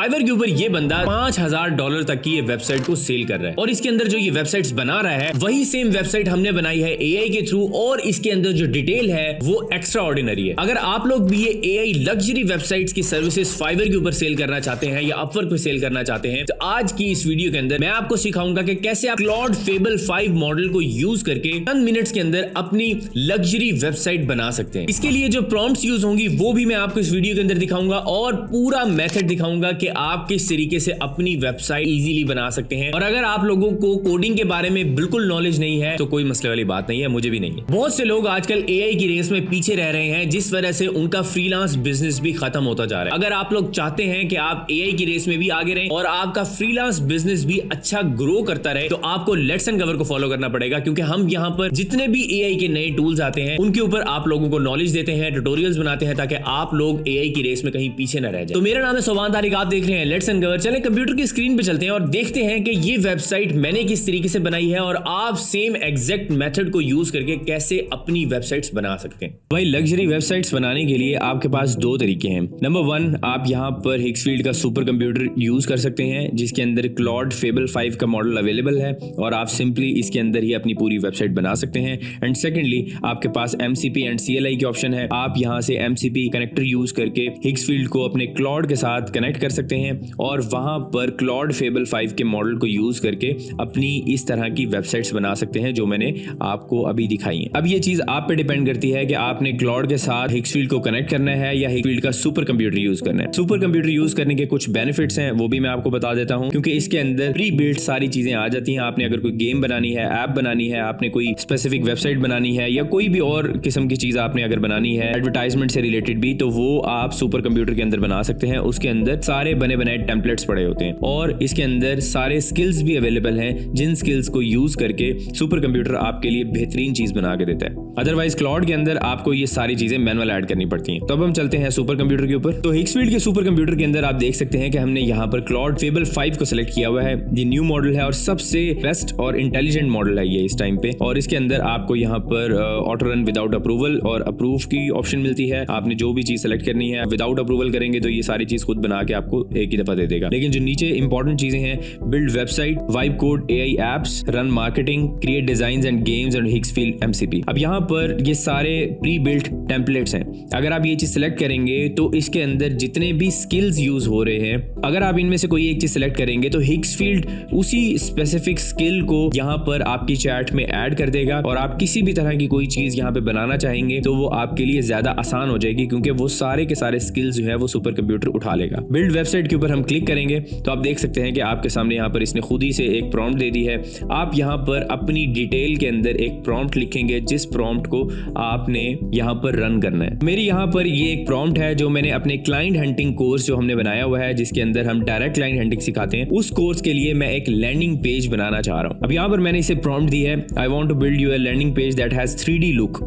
Fibre के ऊपर ये बंदा $5000 तक की ये वेबसाइट को सेल कर रहा है और इसके अंदर जो ये वेबसाइट्स बना रहा है वही सेम वेबसाइट हमने बनाई है एआई के थ्रू और इसके अंदर जो डिटेल है वो एक्स्ट्रा ऑर्डिनरी है। अगर आप लोग भी ये एआई लग्जरी वेबसाइट्स की सर्विसेज फाइवर के ऊपर सेल करना चाहते हैं या अपवर्क पे सेल करना चाहते हैं तो आज की इस वीडियो के अंदर मैं आपको सिखाऊंगा कि कैसे आप क्लॉड फेबल 5 मॉडल को यूज करके 10 मिनट्स के अंदर अपनी लग्जरी वेबसाइट बना सकते हैं। इसके लिए जो प्रॉम्प्ट्स यूज होंगी वो भी मैं आपको इस वीडियो के अंदर दिखाऊंगा और पूरा मेथड दिखाऊंगा कि आप किस तरीके से अपनी वेबसाइट इजीली बना सकते हैं। और अगर आप लोगों को कोडिंग के बारे में बिल्कुल नॉलेज नहीं है तो कोई मसले वाली बात नहीं है, मुझे भी नहीं है। बहुत से लोग आजकल एआई की रेस में पीछे रह रहे हैं जिस वजह से उनका फ्रीलांस बिजनेस भी खत्म होता जा रहा है। अगर आप लोग चाहते हैं कि आप एआई की रेस में भी आगे रहें और आपका फ्रीलांस बिजनेस भी अच्छा ग्रो करता रहे तो आपको लेट्स एंड कवर को फॉलो करना पड़ेगा, क्योंकि हम यहाँ पर जितने भी एआई के नए टूल्स आते हैं उनके ऊपर आप लोगों को नॉलेज देते हैं, ट्यूटोरियल्स बनाते हैं ताकि आप लोग एआई की रेस में कहीं पीछे न रह जाए। तो मेरा नाम है सोबान तारिक, आप देख रहे हैं लेट्स एंड कवर। चलें कंप्यूटर की स्क्रीन पे चलते हैं और देखते हैं कि ये वेबसाइट मैंने किस तरीके से बनाई है और आप सेम एग्जैक्ट मेथड को यूज करके कैसे अपनी वेबसाइट्स बना सकते हैं। भाई लग्जरी वेबसाइट्स बनाने के लिए आपके पास दो तरीके हैं। नंबर 1, आप यहाँ पर हिक्सफील्ड का सुपर कंप्यूटर यूज कर सकते हैं जिसके अंदर क्लॉड फेबल 5 का मॉडल अवेलेबल है और आप सिंपली इसके अंदर ही अपनी पूरी वेबसाइट बना सकते हैं। एंड सेकेंडली आपके पास MCP एंड CLI के ऑप्शन है। आप यहाँ से MCP कनेक्टर यूज करके हिक्सफील्ड को अपने क्लॉड के साथ कनेक्ट कर सकते हैं और वहां पर क्लॉड फेबल 5 के मॉडल को यूज करके अपनी इस तरह की वेबसाइट्स बना सकते हैं जो मैंने आपको अभी दिखाई है। अब ये चीज आप पे डिपेंड करती है कि आपने क्लॉड के साथ हिक्सफील्ड को कनेक्ट करना है या हिक्सफील्ड का सुपर कंप्यूटर यूज करना है। सुपर कंप्यूटर यूज करने के कुछ बेनिफिट्स हैं वो भी मैं आपको बता देता हूं, क्योंकि इसके अंदर प्री बिल्ट सारी चीजें आ जाती हैं। आपने अगर कोई गेम बनानी है, ऐप बनानी है, आपने कोई स्पेसिफिक वेबसाइट बनानी है या कोई भी और किस्म की चीज आपने अगर बनानी है एडवर्टाइजमेंट से रिलेटेड भी, तो वो आप सुपर कंप्यूटर के अंदर बना सकते हैं। उसके अंदर सारे बने बनाए टेम्पलेट्स पड़े होते हैं और इसके अंदर सारे स्किल्स भी अवेलेबल हैं जिन स्किल्स को यूज करके सुपर कंप्यूटर आपके लिए बेहतरीन चीज बना के देता है। अदरवाइज क्लाउड के अंदर आपको ये सारी चीजें मैनुअल ऐड करनी पड़ती हैं। तो अब हम चलते हैं सुपर कंप्यूटर के ऊपर। तो हिक्सफील्ड के सुपर कंप्यूटर के अंदर आप देख सकते हैं कि हमने यहाँ पर क्लॉड फेबल 5 को सिलेक्ट किया हुआ है। ये न्यू मॉडल है और सबसे बेस्ट और इंटेलिजेंट मॉडल है ये इस टाइम पे। और इसके अंदर आपको यहाँ पर ऑटो रन विदाउट अप्रूवल और अप्रूव की ऑप्शन मिलती है। आपने जो भी चीज सेलेक्ट करनी है विदाउट अप्रूवल करेंगे तो ये सारी चीज खुद बना के आपको एक ही दफा दे देगा। लेकिन जो नीचे इंपॉर्टेंट चीजें हैं, build website, vibe code, AI apps, run marketing, create designs and games and Higgsfield MCP। अब यहाँ पर ये सारे प्री बिल्ट टेम्पलेट्स हैं। अगर आप ये चीज सिलेक्ट करेंगे तो इसके अंदर जितने भी स्किल्स यूज हो रहे हैं, अगर आप इनमें से कोई एक चीज सिलेक्ट करेंगे तो हिक्सफील्ड उसी स्पेसिफिक स्किल को यहाँ पर आपकी चैट में ऐड कर देगा और आप किसी भी तरह की कोई चीज यहाँ पे बनाना चाहेंगे तो वो आपके लिए ज्यादा आसान हो जाएगी, क्योंकि वो सारे के सारे स्किल्स जो है वो सुपर कंप्यूटर उठा लेगा। बिल्ड वेबसाइट के ऊपर हम क्लिक करेंगे तो आप देख सकते हैं कि आपके सामने यहाँ पर इसने खुद ही से एक प्रॉम्प्ट दे दी है। आप यहाँ पर अपनी डिटेल के अंदर एक प्रॉम्प्ट लिखेंगे जिस प्रॉम्प्ट को आपने यहाँ पर रन करना है। मेरी यहाँ पर ये एक प्रॉम्प्ट है जो मैंने अपने क्लाइंट हंटिंग कोर्स जो हमने बनाया हुआ है जिसके अंदर हम डायरेक्ट क्लाइंट हंटिंग सिखाते हैं, उस कोर्स के लिए मैं एक लैंडिंग पेज बनाना चाह रहा हूँ। अब यहाँ पर मैंने इसे प्रॉम्प्ट दी है, I want to build you a landing page that has 3D look.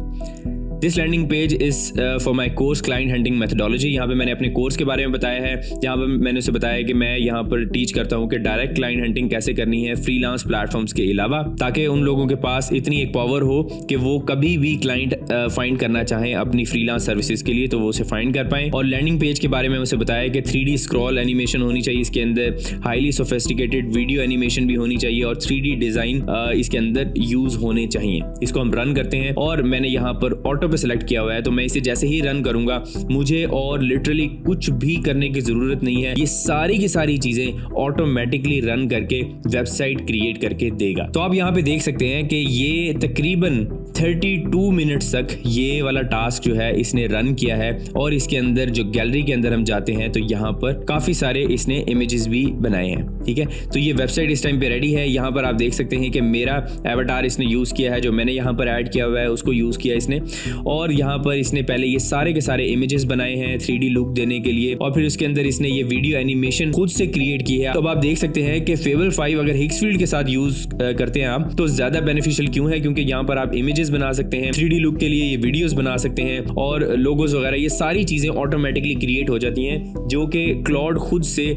This landing page is for my course client hunting methodology. यहाँ पे मैंने अपने कोर्स के बारे में बताया है। यहाँ पर मैंने उसे बताया कि मैं यहाँ पर टीच करता हूँ कि डायरेक्ट क्लाइंट हंटिंग कैसे करनी है फ्रीलांस प्लेटफॉर्म्स के अलावा, ताकि उन लोगों के पास इतनी एक पावर हो कि वो कभी भी क्लाइंट फाइंड करना चाहें अपनी फ्रीलांस सर्विसेज के लिए तो वो उसे फाइंड कर पाएं। और लैंडिंग पेज के बारे में उसे बताया कि 3D स्क्रॉल एनिमेशन होनी चाहिए इसके अंदर, हाईली सोफिस्टिकेटेड वीडियो एनिमेशन भी होनी चाहिए और 3D डिजाइन इसके अंदर यूज होने चाहिए। इसको हम रन करते हैं और मैंने यहाँ पर ऑटो पे सिलेक्ट किया हुआ है, तो मैं इसे जैसे ही रन करूंगा मुझे और लिटरली कुछ भी करने की जरूरत नहीं है। ये सारी की सारी चीजें ऑटोमेटिकली रन करके वेबसाइट क्रिएट करके देगा। तो आप यहाँ पे देख सकते हैं कि ये तकरीबन 32 मिनट्स तक ये वाला टास्क जो है इसने रन किया है। और इसके अंदर जो गैलरी के अंदर हम जाते हैं तो यहाँ पर काफी सारे इसने इमेजेस भी बनाए हैं। ठीक है, तो ये वेबसाइट इस टाइम पे रेडी है। यहाँ पर आप देख सकते हैं कि मेरा एवटार इसने यूज किया है, जो मैंने यहाँ पर ऐड किया हुआ है उसको यूज किया इसने। और यहाँ पर इसने पहले ये सारे के सारे इमेजेस बनाए हैं 3D लुक देने के लिए और फिर उसके अंदर इसने ये वीडियो एनिमेशन खुद से क्रिएट की है। तो अब आप देख सकते हैं कि फेबल 5 अगर हिक्सफील्ड के साथ यूज करते हैं आप तो ज्यादा बेनिफिशियल क्यों है, क्योंकि यहाँ पर आप इमेजेस बना सकते हैं, 3D लुक के लिए ये वीडियोस बना सकते हैं और लोगोस वगैरह ये सारी चीजें ऑटोमेटिकली क्रिएट हो जाती हैं जो कि क्लाउड खुद से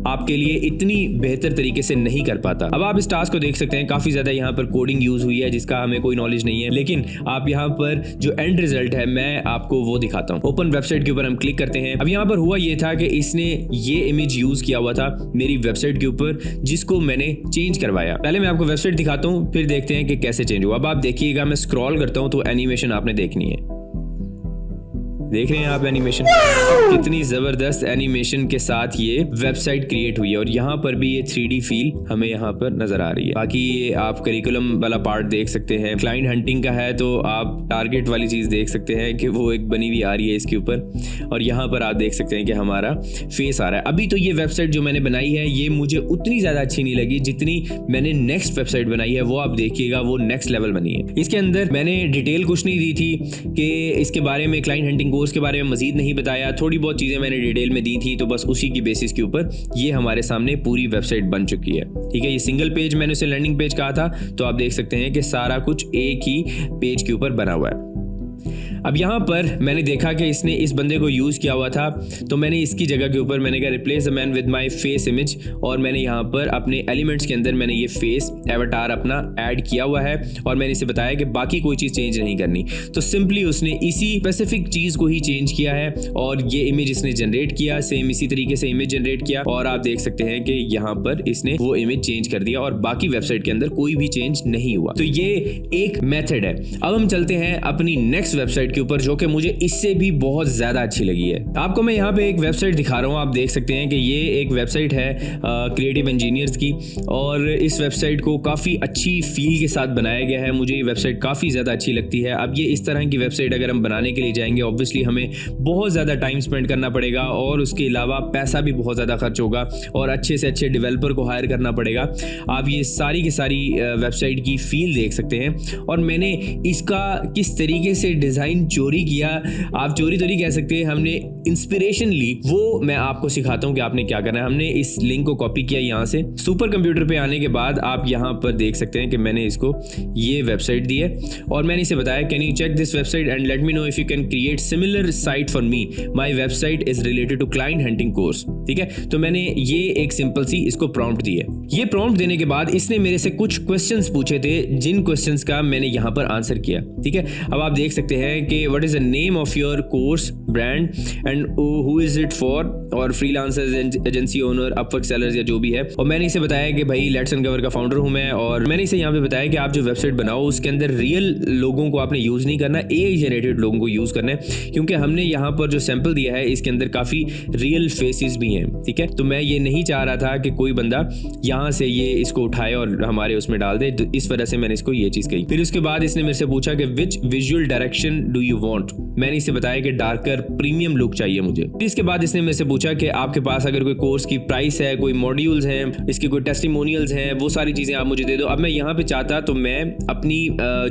आपके लिए इतनी बेहतर तरीके से नहीं कर पाता। अब आप इस टास्क को देख सकते हैं, काफी ज्यादा यहाँ पर कोडिंग यूज हुई है जिसका हमें कोई नॉलेज नहीं है, लेकिन आप यहाँ पर जो एंड रिजल्ट है मैं आपको वो दिखाता हूँ। ओपन वेबसाइट के ऊपर हम क्लिक करते हैं। अब यहाँ पर हुआ ये था कि इसने ये इमेज यूज किया हुआ था मेरी वेबसाइट के ऊपर, जिसको मैंने चेंज करवाया। पहले मैं आपको वेबसाइट दिखाता हूँ, फिर देखते हैं कि कैसे चेंज हुआ। अब आप देखिएगा, मैं स्क्रॉल करता हूँ तो एनिमेशन आपने देखनी है। देख रहे हैं आप एनिमेशन, कितनी जबरदस्त एनिमेशन के साथ ये वेबसाइट क्रिएट हुई है और यहाँ पर भी ये 3D फील हमें यहाँ पर नजर आ रही है। बाकी ये आप करिकुलम वाला पार्ट देख सकते हैं। क्लाइंट हंटिंग का है तो आप टारगेट वाली चीज देख सकते हैं कि वो एक बनी हुई आ रही है इसके ऊपर, और यहाँ पर आप देख सकते हैं कि हमारा फेस आ रहा है। अभी तो ये वेबसाइट जो मैंने बनाई है ये मुझे उतनी ज्यादा अच्छी नहीं लगी जितनी मैंने नेक्स्ट वेबसाइट बनाई है, वो आप देखिएगा, वो नेक्स्ट लेवल बनी है। इसके अंदर मैंने डिटेल कुछ नहीं दी थी कि इसके बारे में, क्लाइंट हंटिंग कोर्स के बारे में मजीद नहीं बताया। थोड़ी बहुत चीजें मैंने डिटेल में दी थी, तो बस उसी की बेसिस के ऊपर ये हमारे सामने पूरी वेबसाइट बन चुकी है। ठीक है, ये सिंगल पेज, मैंने उसे लैंडिंग पेज कहा था, तो आप देख सकते हैं कि सारा कुछ एक ही पेज के ऊपर बना हुआ है। अब यहाँ पर मैंने देखा कि इसने इस बंदे को यूज़ किया हुआ था, तो मैंने इसकी जगह के ऊपर मैंने कहा replace the man with my face image, और मैंने यहाँ पर अपने एलिमेंट्स के अंदर मैंने ये फेस एवटार अपना ऐड किया हुआ है, और मैंने इसे बताया कि बाकी कोई चीज़ चेंज नहीं करनी। तो सिंपली उसने इसी स्पेसिफिक चीज़ को ही चेंज किया है और ये इमेज इसने जनरेट किया, सेम इसी तरीके से इमेज जनरेट किया, और आप देख सकते हैं कि यहाँ पर इसने वो इमेज चेंज कर दिया और बाकी वेबसाइट के अंदर कोई भी चेंज नहीं हुआ। तो ये एक मेथड है। अब हम चलते हैं अपनी नेक्स्ट वेबसाइट के ऊपर, जो कि मुझे इससे भी बहुत ज्यादा अच्छी लगी है। आपको मैं यहाँ पे एक वेबसाइट दिखा रहा हूँ, आप देख सकते हैं कि ये एक वेबसाइट है क्रिएटिव इंजीनियर्स की, और इस वेबसाइट को काफ़ी अच्छी फील के साथ बनाया गया है। मुझे ये वेबसाइट काफ़ी ज़्यादा अच्छी लगती है। अब ये इस तरह की वेबसाइट अगर हम बनाने के लिए जाएंगे, ऑब्वियसली हमें बहुत ज़्यादा टाइम स्पेंड करना पड़ेगा, और उसके अलावा पैसा भी बहुत ज़्यादा खर्च होगा, और अच्छे से अच्छे डेवलपर को हायर करना पड़ेगा। आप ये सारी की सारी वेबसाइट की फील देख सकते हैं, और मैंने इसका किस तरीके से डिज़ाइन चोरी किया, आप चोरी तो नहीं कह सकते, हमने इंस्पिरेशन ली, वो मैं आपको सिखाता हूं कि आपने क्या करना है। हमने इस लिंक को कॉपी किया यहाँ से। सुपर कंप्यूटर पे आने के बाद आप यहाँ पर देख सकते हैं कि मैंने इसको ये वेबसाइट दी है, और मैंने इसे बताया can you check this website and let me know if you can create similar site for me, my website is related to client hunting course. ठीक है, तो मैंने ये एक सिंपल सी इसको प्रॉम्प्ट दी है। ये प्रॉम्प्ट देने के बाद इसने मेरे से कुछ क्वेश्चंस पूछे थे, जिन क्वेश्चंस का मैंने यहाँ पर आंसर किया। ठीक है, अब आप देख सकते हैं कि what is the name of your course brand and who is it for, और freelancers, agency owner, Upwork sellers या जो भी है। और मैंने इसे बताया कि भाई लेट्स अनकवर का फाउंडर हूं मैं, और मैंने इसे यहाँ पे बताया कि आप जो वेबसाइट बनाओ उसके अंदर रियल लोगों को आपने यूज नहीं करना, एआई जनरेटेड लोगों को यूज करना है, क्योंकि हमने यहाँ पर जो सैंपल दिया है इसके अंदर काफी रियल फेसेस भी हैं। ठीक है, तो मैं ये नहीं चाह रहा था कि कोई बंदा यहाँ से ये इसको उठाए और हमारे उसमें डाल दे, तो इस वजह से मैंने इसको ये चीज कही। फिर उसके बाद इसने मेरे से पूछा कि which visual direction do you want, मैंने इसे बताया कि डार्कर प्रीमियम लुक चाहिए मुझे। फिर इसके बाद इसने मेरे से पूछा कि आपके पास अगर कोई कोर्स की प्राइस है, कोई मॉड्यूल्स हैं, इसके कोई टेस्टिमोनियल्स हैं, वो सारी चीजें आप मुझे दे दो। अब मैं यहाँ पे चाहता तो मैं अपनी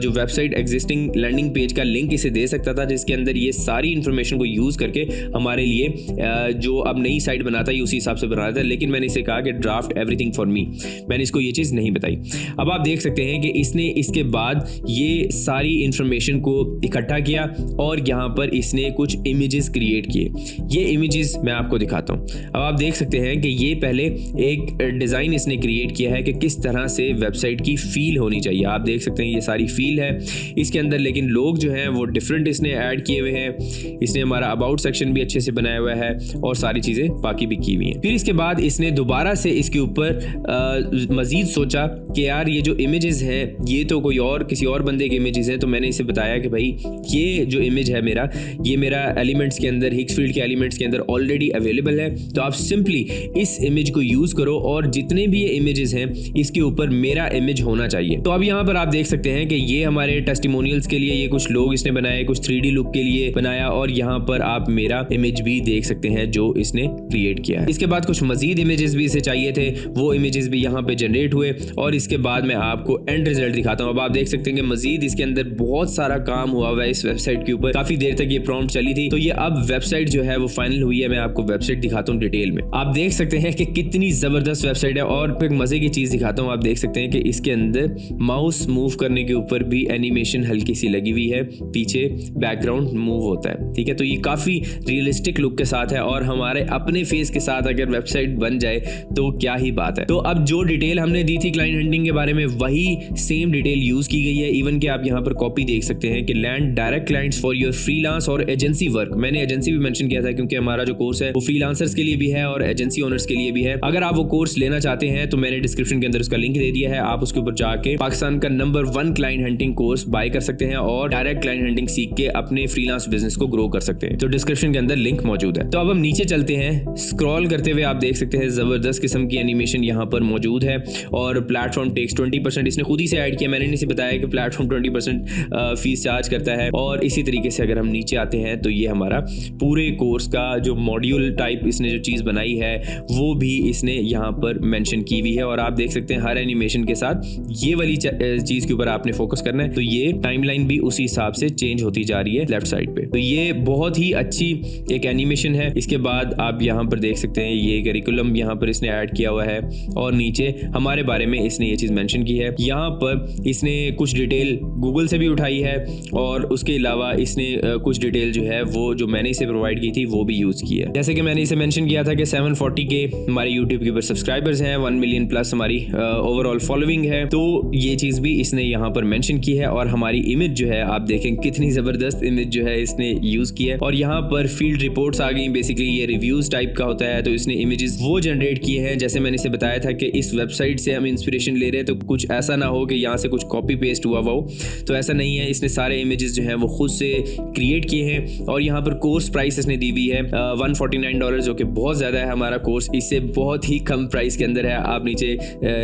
जो वेबसाइट एग्जिस्टिंग लैंडिंग पेज का लिंक इसे दे सकता था, जिसके अंदर ये सारी इंफॉर्मेशन को यूज करके हमारे लिए जो अब नई साइट बनाता है उसी हिसाब से बनाता था, लेकिन मैंने इसे कहा कि ड्राफ्ट एवरीथिंग फॉर मी, मैंने इसको ये चीज नहीं बताई। अब आप देख सकते हैं कि इसने इसके बाद ये सारी इंफॉर्मेशन को इकट्ठा किया और यहाँ पर इसने कुछ इमेजेस क्रिएट किए। ये इमेजेस मैं आपको दिखाता हूँ। अब आप देख सकते हैं कि ये पहले एक डिज़ाइन इसने क्रिएट किया है कि किस तरह से वेबसाइट की फील होनी चाहिए। आप देख सकते हैं ये सारी फील है इसके अंदर, लेकिन लोग जो हैं वो डिफरेंट इसने ऐड किए हुए हैं। इसने हमारा अबाउट सेक्शन भी अच्छे से बनाया हुआ है और सारी चीज़ें बाकी भी की हुई हैं। फिर इसके बाद इसने दोबारा से इसके ऊपर मज़ीद सोचा कि यार ये जो इमेजेस हैं ये तो कोई और किसी और बंदे के इमेजेस हैं, तो मैंने इसे बताया कि भाई ये जो इमेज है मेरा, ये मेरा एलिमेंट्स के अंदर, हिक्सफील्ड के एलिमेंट्स के अंदर ऑलरेडी अवेलेबल है, तो आप सिंपली इस इमेज को यूज करो और जितने भी ये इमेजेस हैं इसके ऊपर मेरा इमेज होना चाहिए। तो अब यहाँ पर आप देख सकते हैं कि ये हमारे टेस्टिमोनियल्स के लिए ये कुछ लोग इसने बनाए, कुछ 3D लुक के लिए बनाया, और यहाँ पर आप मेरा इमेज भी देख सकते हैं जो इसने क्रिएट किया है। इसके बाद कुछ मजीद इमेजेस भी इसे चाहिए थे, वो इमेजेस भी यहाँ पे जनरेट हुए और इसके बाद मैं आपको एंड रिजल्ट दिखाता हूँ। अब आप देख सकते हैं कि मजीद इसके अंदर बहुत सारा काम हुआ हुआ है इस वेबसाइट के ऊपर, काफी देर तक ये प्रॉम्प्ट चली थी, तो ये अब वेबसाइट वेबसाइट जो है वो फाइनल हुई है। मैं आपको वेबसाइट दिखाता हूँ डिटेल में। आप देख सकते हैं कि कितनी जबरदस्त वेबसाइट है। और एक मजे की चीज दिखाता हूँ, आप देख सकते हैं कि इसके अंदर माउस मूव करने के ऊपर भी एनिमेशन हल्की सी लगी हुई है, पीछे बैकग्राउंड मूव होता है। ठीक है, तो ये काफी रियलिस्टिक लुक के साथ है और हमारे अपने फेस के साथ अगर वेबसाइट बन जाए तो क्या ही बात है। तो अब जो डिटेल हमने दी थी क्लाइंट हंटिंग के बारे में, वही सेम डिटेल यूज की गई है। इवन कि आप यहाँ पर कॉपी देख सकते हैं कि land direct clients for your freelance और एजेंसी वर्क। मैंने एजेंसी भी मेंशन किया था क्योंकि हमारा जो कोर्स है वो फ्रीलांसर्स के लिए भी है और एजेंसी ओनर्स के लिए भी है। अगर आप वो कोर्स लेना चाहते हैं तो मैंने डिस्क्रिप्शन के अंदर उसका लिंक दे दिया है। आप उसके ऊपर जाके पाकिस्तान का number 1 client hunting course buy कर सकते हैं और डायरेक्ट क्लाइंट हंटिंग सीख के अपने फ्रीलांस बिजनेस को ग्रो कर सकते हैं। तो डिस्क्रिप्शन के अंदर लिंक मौजूद है। तो अब हम नीचे चलते हैं। स्क्रॉल करते हुए आप देख सकते हैं जबरदस्त किस्म की एनिमेशन यहाँ पर मौजूद है और प्लेटफॉर्म टेक्स 20%। इसने खुद ही से ऐड किया, मैंने नहीं बताया कि प्लेटफॉर्म 20% फीस चार्ज करता है। और इसी तरीके से अगर हम नीचे आते हैं तो ये हमारा पूरे कोर्स का जो मॉड्यूल टाइप इसने जो चीज़ बनाई है वो भी इसने यहाँ पर मेंशन की हुई है। और आप देख सकते हैं हर एनिमेशन के साथ ये वाली चीज़ के ऊपर आपने फोकस करना है। तो ये टाइमलाइन भी उसी हिसाब से चेंज होती जा रही है लेफ्ट साइड पे। तो ये बहुत ही अच्छी एक एनिमेशन है। इसके बाद आप यहाँ पर देख सकते हैं ये करिकुलम यहाँ पर इसने ऐड किया हुआ है और नीचे हमारे बारे में इसने ये चीज़ मेंशन की है। यहाँ पर इसने कुछ डिटेल गूगल से भी उठाई है और उसके अलावा इसने कुछ डिटेल जो है वो जो मैंने इसे प्रोवाइड की थी वो भी यूज़ की है। जैसे कि मैंने इसे मेंशन किया था कि 740 के हमारे यूट्यूब के ऊपर सब्सक्राइबर्स हैं, 1 मिलियन प्लस हमारी ओवरऑल फॉलोइंग है। तो ये चीज़ भी इसने यहाँ पर मेंशन की है। और हमारी इमेज जो है आप देखें कितनी ज़बरदस्त इमेज जो है इसने यूज़ की है। और यहाँ पर फील्ड रिपोर्ट्स आ गई, बेसिकली ये रिव्यूज़ टाइप का होता है। तो इसने इमेजेस वो जनरेट किए हैं। जैसे मैंने इसे बताया था कि इस वेबसाइट से हम इंस्पिरेशन ले रहे हैं, तो कुछ ऐसा ना हो कि यहाँ से कुछ कॉपी पेस्ट हुआ हो, तो ऐसा नहीं है। इसने सारे इमेजेस जो हैं वो खुद से क्रिएट किए हैं। और यहाँ पर कोर्स प्राइस इसने दी हुई है $149, जो कि बहुत ज़्यादा है। हमारा कोर्स इससे बहुत ही कम प्राइस के अंदर है। आप नीचे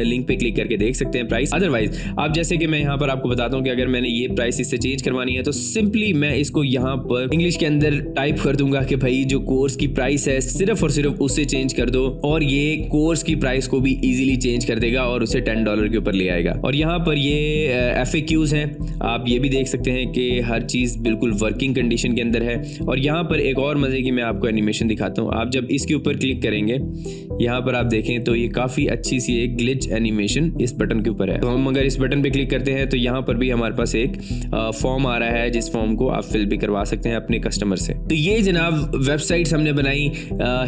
लिंक पे क्लिक करके देख सकते हैं प्राइस। अदरवाइज आप जैसे कि मैं यहाँ पर आपको बताता हूँ कि अगर मैंने ये प्राइस इससे चेंज करवानी है तो सिंपली मैं इसको यहाँ पर इंग्लिश के अंदर टाइप कर दूंगा कि भाई जो कोर्स की प्राइस है सिर्फ और सिर्फ उससे चेंज कर दो, और ये कोर्स की प्राइस को भी इजीली चेंज कर देगा और उसे $10 के ऊपर ले आएगा। और यहाँ पर ये FAQs हैं, आप ये भी देख सकते हैं कि हर चीज़ बिल्कुल वर्किंग कंडीशन के अंदर है। और यहाँ पर एक और मज़े की मैं आपको एनिमेशन दिखाता हूँ। आप जब इसके ऊपर क्लिक करेंगे यहाँ पर आप देखें तो ये काफ़ी अच्छी सी एक ग्लिच एनिमेशन इस बटन के ऊपर है। तो हम अगर इस बटन पे क्लिक करते हैं तो यहाँ पर भी हमारे पास एक फॉर्म आ रहा है, जिस फॉर्म को आप फिल भी करवा सकते हैं अपने कस्टमर से। तो ये जनाब वेबसाइट्स हमने बनाई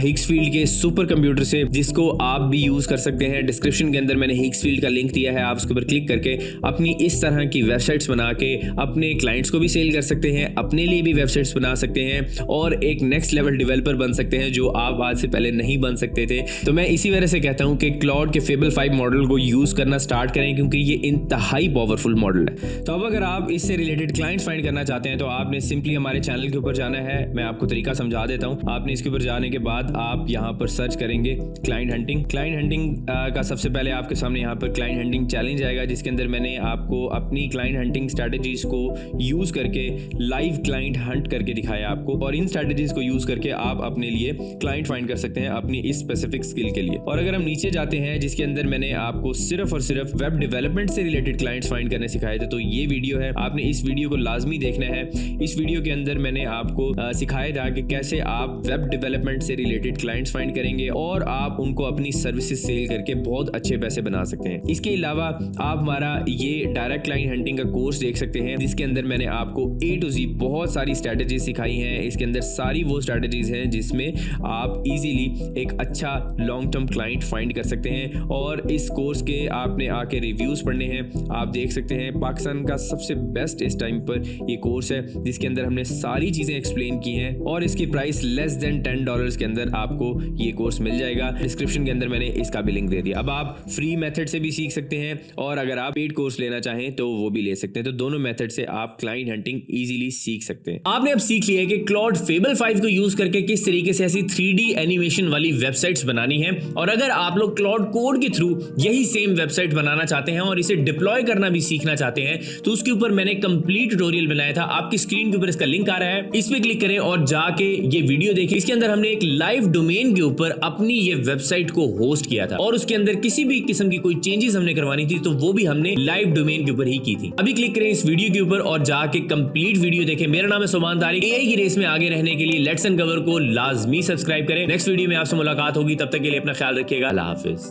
हिग्सफील्ड के सुपर कंप्यूटर से, जिसको आप भी यूज़ कर सकते हैं। डिस्क्रिप्शन के अंदर मैंने हिग्सफील्ड का लिंक दिया है, आप उसके ऊपर क्लिक करके अपनी इस तरह की वेबसाइट्स बना के अपने क्लाइंट्स को भी सेल कर सकते हैं, अपने लिए भी वेबसाइट्स बना सकते हैं और एक नेक्स्ट लेवल डेवलपर बन सकते हैं जो आप आज से पहले नहीं बन सकते थे। तो मैं इसी वजह से कहता हूं कि क्लाउड के फेबल 5 मॉडल को यूज करना स्टार्ट करें, क्योंकि ये इंतहाई पावरफुल मॉडल है। तो अब अगर आप इससे रिलेटेड क्लाइंट्स फाइंड करना चाहते हैं तो आपने सिंपली हमारे चैनल के ऊपर जाना है। मैं आपको तरीका समझा देता हूं। आपने इसके ऊपर जाने के बाद आप यहां पर सर्च करेंगे क्लाइंट हंटिंग। क्लाइंट हंटिंग का सबसे पहले आपके सामने यहां पर क्लाइंट हंटिंग चैलेंज आएगा, जिसके अंदर मैंने आपको अपनी क्लाइंट हंटिंग स्ट्रेटजीज को यूज करके लाइव क्लाइंट हंट करके दिखाया आपको, और इन स्ट्रेटजीज को यूज करके आप अपने लिए क्लाइंट फाइंड कर सकते हैं अपनी इस स्पेसिफिक स्किल के लिए। और अगर हम नीचे जाते हैं जिसके अंदर मैंने आपको सिर्फ और सिर्फ वेब डेवलपमेंट से रिलेटेड क्लाइंट्स फाइंड करने सिखाए थे, तो ये वीडियो है, आपने इस वीडियो को लाजमी देखना है। इस वीडियो के अंदर मैंने आपको सिखाया था कि कैसे आप वेब डेवलपमेंट से रिलेटेड क्लाइंट्स फाइंड करेंगे और आप उनको अपनी सर्विसेज सेल करके बहुत अच्छे पैसे बना सकते हैं। इसके अलावा आप हमारा ये डायरेक्ट क्लाइंट हंटिंग का कोर्स देख सकते हैं, जिसके अंदर मैंने आपको A to Z बहुत सारी स्ट्रेटजीज सिखाई हैं। इसके अंदर सारी वो स्ट्रेटजीज हैं जिसमें आप इजीली एक अच्छा लॉन्ग टर्म क्लाइंट फाइंड कर सकते हैं। और इस कोर्स के आपने आके रिव्यूज पढ़ने हैं। आप देख सकते हैं पाकिस्तान का सबसे बेस्ट इस टाइम पर ये कोर्स है, जिसके अंदर हमने सारी चीजें एक्सप्लेन की हैं और इसकी प्राइस लेस देन $10 के अंदर आपको ये कोर्स मिल जाएगा। डिस्क्रिप्शन के अंदर मैंने इसका भी लिंक दे दिया। अब आप फ्री मेथड से भी सीख सकते हैं और अगर आप पेड कोर्स लेना चाहें तो वो भी ले सकते हैं। तो दोनों मेथड से आप क्लाइंट हंटिंग इजीली सीख सकते हैं। आपने अब सीख लिया है कि क्लाउड फेबल 5 को यूज करके किस तरीके से ऐसी 3D एनिमेशन वाली वेबसाइट्स बनानी है। और अगर आप लोग क्लाउड कोड के थ्रू यही सेम वेबसाइट बनाना चाहते हैं और इसे डिप्लॉय करना भी सीखना चाहते हैं, तो उसके ऊपर मैंने कंप्लीट ट्यूटोरियल बनाया था। आपकी स्क्रीन के ऊपर इसका लिंक आ रहा है, इस पे क्लिक करें और जाके ये वीडियो देखें। इसके अंदर हमने एक लाइव डोमेन के ऊपर अपनी ये वेबसाइट को होस्ट किया था और उसके अंदर किसी भी किस्म की कोई चेंजेस हमने करवानी थी तो वो भी हमने लाइव डोमेन के ऊपर ही की थी। अभी क्लिक करें इस वीडियो के ऊपर और जाके कंप्लीट वीडियो देखें। मेरा नाम है सुमान तारिक। एआई की रेस में आगे रहने के लिए लेट्स अनकवर को लाजमी सब्सक्राइब करें। नेक्स्ट वीडियो में आपसे मुलाकात होगी, तब तक के लिए अपना ख्याल रखिएगा। अल्लाह हाफिज।